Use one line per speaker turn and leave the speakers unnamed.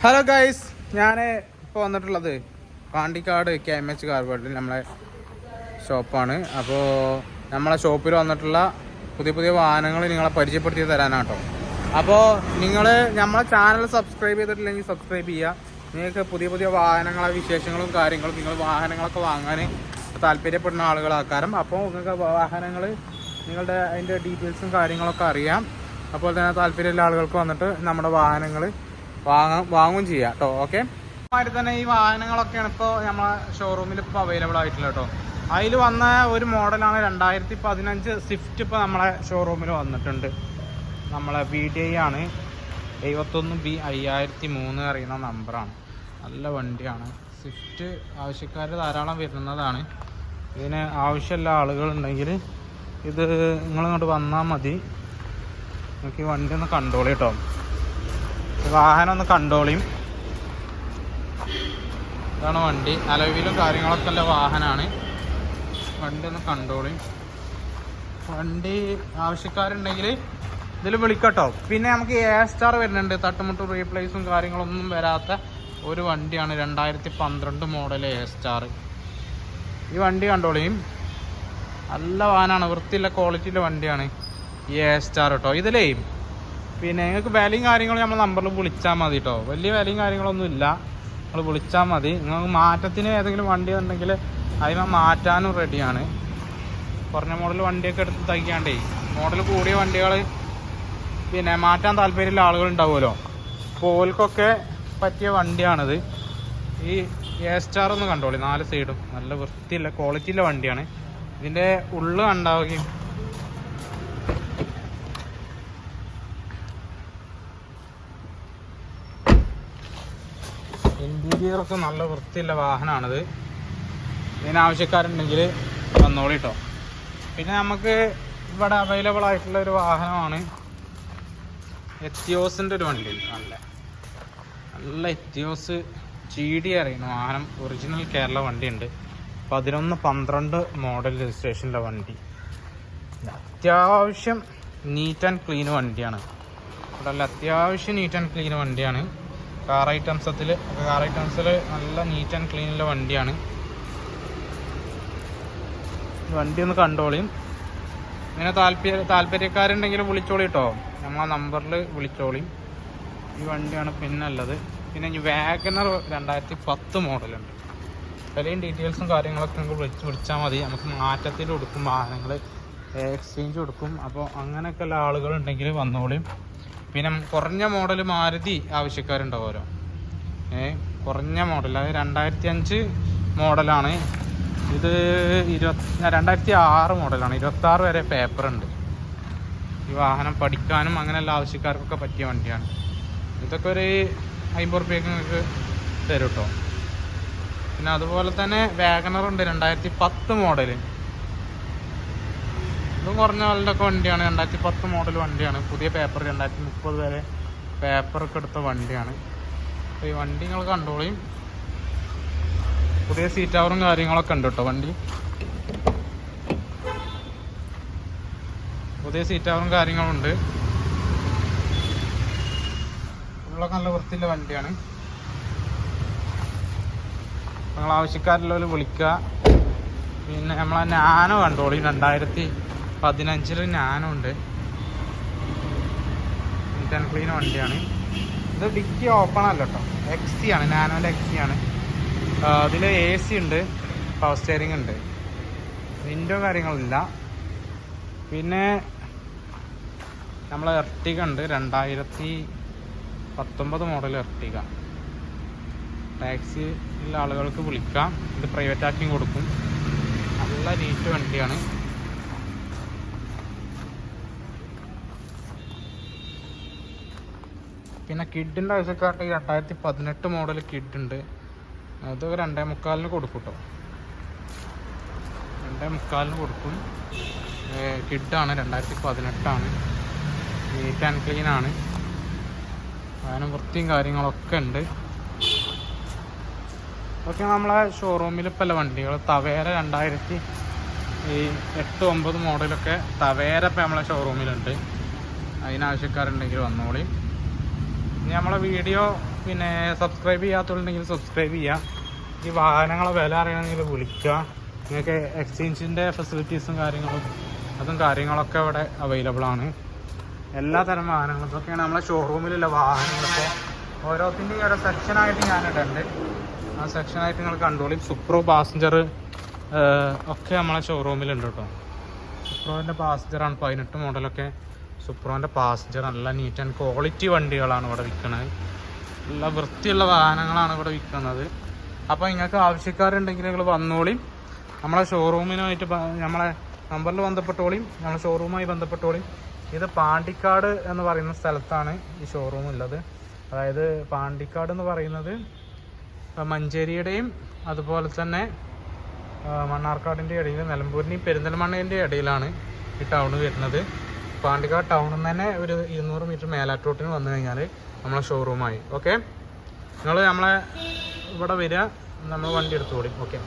Hello guys, ഞാൻ ഇപ്പോൾ വന്നിട്ടുള്ളത് പാണ്ടിക്കാട് KMH കാർ വേൾഡിൽ നമ്മളെ ഷോപ്പാണ്. അപ്പോൾ നമ്മളെ ഷോപ്പിൽ വന്നിട്ടുള്ള പുതിയ വാഹനങ്ങൾ നിങ്ങളെ പരിചയപ്പെടുത്തി തരാനാട്ടോ. അപ്പോൾ നിങ്ങൾ നമ്മളെ ചാനൽ സബ്സ്ക്രൈബ് ചെയ്തിട്ടില്ലെങ്കിൽ സബ്സ്ക്രൈബ് ചെയ്യുക. നിങ്ങൾക്ക് പുതിയ വാഹനങ്ങളെ വിശേഷങ്ങളും കാര്യങ്ങളും നിങ്ങൾ വാഹനങ്ങളൊക്കെ വാങ്ങാൻ താല്പര്യപ്പെടുന്ന ആളുകളാക്കാരം. അപ്പോൾ നിങ്ങൾക്ക് വാഹനങ്ങൾ നിങ്ങളുടെ അതിൻ്റെ ഡീറ്റെയിൽസും കാര്യങ്ങളൊക്കെ അറിയാം. അപ്പോൾ തന്നെ താല്പര്യമുള്ള ആളുകൾക്ക് വന്നിട്ട് നമ്മുടെ വാഹനങ്ങൾ വാങ്ങുകയും ചെയ്യാം കേട്ടോ. ഓക്കെ, അതുമാതിരി തന്നെ ഈ വാഹനങ്ങളൊക്കെയാണ് ഇപ്പോൾ നമ്മളെ ഷോറൂമിൽ ഇപ്പോൾ അവൈലബിൾ ആയിട്ടുള്ളത് കേട്ടോ. അതിൽ വന്ന ഒരു മോഡലാണ് 2015 സ്വിഫ്റ്റ്. ഇപ്പോൾ നമ്മളെ ഷോറൂമിൽ വന്നിട്ടുണ്ട്. നമ്മളെ VDI ആണ്, 71B5003 അറിയുന്ന നമ്പറാണ്. നല്ല വണ്ടിയാണ് സ്വിഫ്റ്റ്. ആവശ്യക്കാർ ധാരാളം വരുന്നതാണ്. ഇതിന് ആവശ്യമുള്ള ആളുകളുണ്ടെങ്കിൽ ഇത് നിങ്ങളിങ്ങോട്ട് വന്നാൽ മതി. നമുക്ക് ഈ വണ്ടി ഒന്ന് കണ്ടോളി കേട്ടോ. വാഹനം ഒന്ന് കണ്ടോളിയും. ഇതാണ് വണ്ടി. അലവിലും കാര്യങ്ങളൊക്കെ ഉള്ള വാഹനമാണ്. വണ്ടി ഒന്ന് കണ്ടോളിയും. വണ്ടി ആവശ്യക്കാരുണ്ടെങ്കിൽ ഇതിൽ വിളിക്കട്ടോ. പിന്നെ നമുക്ക് A-സ്റ്റാർ വരുന്നുണ്ട്. തട്ടുമുട്ട് റീപ്ലേസും കാര്യങ്ങളൊന്നും വരാത്ത ഒരു വണ്ടിയാണ്. 2012 മോഡൽ A-സ്റ്റാർ. ഈ വണ്ടി കണ്ടോളിയും. നല്ല വാഹനമാണ്, വൃത്തിയുള്ള ക്വാളിറ്റിയുള്ള വണ്ടിയാണ് ഈ A-സ്റ്റാർ കേട്ടോ. ഇതിലേ പിന്നെ നിങ്ങൾക്ക് വിലയും കാര്യങ്ങളും നമ്മൾ നമ്പറിൽ വിളിച്ചാൽ മതി കേട്ടോ. വലിയ വിലയും കാര്യങ്ങളൊന്നും ഇല്ല, നിങ്ങൾ വിളിച്ചാൽ മതി. നിങ്ങൾക്ക് മാറ്റത്തിന് ഏതെങ്കിലും വണ്ടി ഉണ്ടെങ്കിൽ അതിന് മാറ്റാനും റെഡിയാണ്. കുറഞ്ഞ മോഡൽ വണ്ടിയൊക്കെ എടുത്ത് തയ്ക്കാണ്ടേ മോഡൽ കൂടിയ വണ്ടികൾ പിന്നെ മാറ്റാൻ താല്പര്യമുള്ള ആളുകൾ ഉണ്ടാവുമല്ലോ. പോൽക്കൊക്കെ പറ്റിയ വണ്ടിയാണിത്. ഈ A-സ്റ്റാർ ഒന്ന് കണ്ടോളി. 4 സൈഡും നല്ല വൃത്തിയുള്ള ക്വാളിറ്റിയുള്ള വണ്ടിയാണ്. ഇതിൻ്റെ ഉള്ളു ഉണ്ടാവുകയും ഇന്റീരിയറൊക്കെ നല്ല വൃത്തിയുള്ള വാഹനമാണിത്. ഇതിനാവശ്യക്കാരുണ്ടെങ്കിൽ വന്നോളി കേട്ടോ. പിന്നെ നമുക്ക് ഇവിടെ അവൈലബിൾ ആയിട്ടുള്ള ഒരു വാഹനമാണ് എത്തിയോസിൻ്റെ ഒരു വണ്ടി. നല്ല എത്തിയോസ് GD അറിയുന്ന വാഹനം. ഒറിജിനൽ കേരള വണ്ടിയുണ്ട്. 11-12 മോഡൽ രജിസ്ട്രേഷൻ്റെ വണ്ടി. അത്യാവശ്യം നീറ്റ് ആൻഡ് ക്ലീൻ വണ്ടിയാണ്. ഇവിടെ അത്യാവശ്യം നീറ്റ് ആൻഡ് ക്ലീൻ വണ്ടിയാണ്. കാർ ഐറ്റംസിൽ നല്ല നീറ്റ് ആൻഡ് ക്ലീനുള്ള വണ്ടിയാണ്. വണ്ടി ഒന്ന് കണ്ടോളിയും. ഇങ്ങനെ താല്പര്യക്കാരുണ്ടെങ്കിൽ വിളിച്ചോളി കേട്ടോ. നമ്മളെ നമ്പറിൽ വിളിച്ചോളിയും. ഈ വണ്ടിയാണ് പിന്നുള്ളത്. പിന്നെ ഈ വാഗനർ 2010 മോഡലുണ്ട്. വിലയും ഡീറ്റെയിൽസും കാര്യങ്ങളൊക്കെ നമുക്ക് വിളിച്ചാൽ മതി. നമുക്ക് മാറ്റത്തിൽ കൊടുക്കും, വാഹനങ്ങൾ എക്സ്ചേഞ്ച് കൊടുക്കും. അപ്പോൾ അങ്ങനെയൊക്കെയുള്ള ആളുകളുണ്ടെങ്കിൽ വന്നോളിയും. പിന്നെ കുറഞ്ഞ മോഡൽ മാരുതി ആവശ്യക്കാരുണ്ടാവുമല്ലോ. കുറഞ്ഞ മോഡൽ, അത് 2005 മോഡലാണ്. ഇത് 2006 മോഡലാണ്. 26 വരെ പേപ്പറുണ്ട്. ഈ വാഹനം പഠിക്കാനും അങ്ങനെയുള്ള ആവശ്യക്കാർക്കൊക്കെ പറ്റിയ വണ്ടിയാണ്. ഇതൊക്കെ ഒരു 50 റുപ്യക്ക് നിങ്ങൾക്ക് തരും കേട്ടോ. പിന്നെ അതുപോലെ തന്നെ വാഗണറുണ്ട് 2010 മോഡൽ. ഇതും കുറഞ്ഞ മോഡലൊക്കെ വണ്ടിയാണ്. 2010 മോഡൽ വണ്ടിയാണ്. പുതിയ പേപ്പർ 2030 വരെ പേപ്പറൊക്കെ എടുത്ത വണ്ടിയാണ്. അപ്പോൾ ഈ വണ്ടി നിങ്ങൾ കണ്ടോളിയും. പുതിയ സീറ്റ് കവറും കാര്യങ്ങളൊക്കെ ഉണ്ട് കേട്ടോ. വണ്ടി പുതിയ സീറ്റ് കവറും കാര്യങ്ങളുണ്ട്. ഉള്ള നല്ല വൃത്തിയുള്ള വണ്ടിയാണ്. നിങ്ങൾ ആവശ്യക്കാരുള്ളവർ വിളിക്കുക. പിന്നെ നമ്മളെ നാനോ കണ്ടോളി. 2015 നാനോ ഉണ്ട്. നീറ്റ് ആൻഡ് ക്ലീൻ വണ്ടിയാണ്. ഇത് ഡിക്കി ഓപ്പൺ അല്ല കേട്ടോ. XC ആണ്, നാനോൻ്റെ XC ആണ്. അതിൽ AC ഉണ്ട്, പവർ സ്റ്റിയറിംഗ് ഉണ്ട്, വിൻഡോ കാര്യങ്ങളില്ല. പിന്നെ നമ്മളെ എർട്ടിക ഉണ്ട്. 2019 മോഡൽ എർട്ടിക. ടാക്സി ഉള്ള ആളുകൾക്ക് വിളിക്കാം. ഇത് പ്രൈവറ്റ് ആക്കിയും കൊടുക്കും. നല്ല നീറ്റ് വണ്ടിയാണ്. പിന്നെ കിഡിൻ്റെ ആവശ്യക്കാർക്ക് 2018 മോഡൽ കിഡ് ഉണ്ട്. അത് 2.25 കൊടുക്കും കേട്ടോ. 2.25 കൊടുക്കും. കിഡാണ്, 2018 ആണ്. നീറ്റ് ആൻഡ് ക്ലീൻ ആണ്. അതിന് വൃത്തിയും കാര്യങ്ങളൊക്കെ ഉണ്ട്. ഓക്കെ, നമ്മളെ ഷോറൂമിൽ ഇപ്പോൾ ഉള്ള വണ്ടികൾ തവേര 2008-9 മോഡലൊക്കെ തവേര ഇപ്പം നമ്മളെ ഷോറൂമിലുണ്ട്. അതിനാവശ്യക്കാരുണ്ടെങ്കിൽ വന്നോളി. ഇനി നമ്മളെ വീഡിയോ പിന്നെ സബ്സ്ക്രൈബ് ചെയ്യാത്തവരുണ്ടെങ്കിൽ സബ്സ്ക്രൈബ് ചെയ്യുക. ഈ വാഹനങ്ങളെ വില അറിയണമെങ്കിൽ വിളിക്കുക. നിങ്ങൾക്ക് എക്സ്ചേഞ്ചിൻ്റെ ഫെസിലിറ്റീസും കാര്യങ്ങളൊക്കെ ഇവിടെ അവൈലബിൾ ആണ്. എല്ലാ തരം വാഹനങ്ങളും ഇതൊക്കെയാണ് നമ്മളെ ഷോറൂമിലുള്ള വാഹനങ്ങളിപ്പോൾ ഓരോത്തിൻ്റെയും ഓരോ സെക്ഷനായിട്ട് ഞാനിടുന്നുണ്ട്. ആ സെക്ഷനായിട്ട് നിങ്ങൾ കണ്ടോളി. സുപ്രോ പാസഞ്ചർ ഒക്കെ നമ്മളെ ഷോറൂമിലുണ്ട് കേട്ടോ. സുപ്രോൻ്റെ പാസഞ്ചറാണ് 18 മോഡലൊക്കെ. സുപ്രോൻ്റെ പാസഞ്ചർ നല്ല നീറ്റ് ആൻഡ് ക്വാളിറ്റി വണ്ടികളാണ് ഇവിടെ വിൽക്കുന്നത്. നല്ല വൃത്തിയുള്ള വാഹനങ്ങളാണ് ഇവിടെ വിൽക്കുന്നത്. അപ്പോൾ നിങ്ങൾക്ക് ആവശ്യക്കാരുണ്ടെങ്കിൽ നിങ്ങൾ വന്നോളിയും. നമ്മളെ ഷോറൂമിനായിട്ട് നമ്മളെ നമ്പറിൽ ബന്ധപ്പെട്ടോളിയും. നമ്മളെ ഷോറൂമായി ബന്ധപ്പെട്ടോളിയും. ഇത് പാണ്ടിക്കാട് എന്ന് പറയുന്ന സ്ഥലത്താണ് ഈ ഷോറൂം ഉള്ളത്. അതായത് പാണ്ടിക്കാട് എന്ന് പറയുന്നത് മഞ്ചേരിയുടെയും അതുപോലെ തന്നെ മണ്ണാർക്കാടിൻ്റെ ഇടയിൽ, നിലമ്പൂരിൻ്റെയും പെരിന്തൽമണ്ണേൻ്റെ ഇടയിലാണ് ഈ ടൗൺ വരുന്നത്. പാണ്ടിക്കാട് ടൗണിൽ നിന്ന് തന്നെ ഒരു 200 മീറ്റർ മേലാറ്റോട്ടിന് വന്നു കഴിഞ്ഞാൽ നമ്മളെ ഷോറൂമായി. ഓക്കെ, നിങ്ങൾ നമ്മളെ ഇവിടെ വരിക, നമ്മൾ വണ്ടി എടുത്തുകൂടി. ഓക്കെ.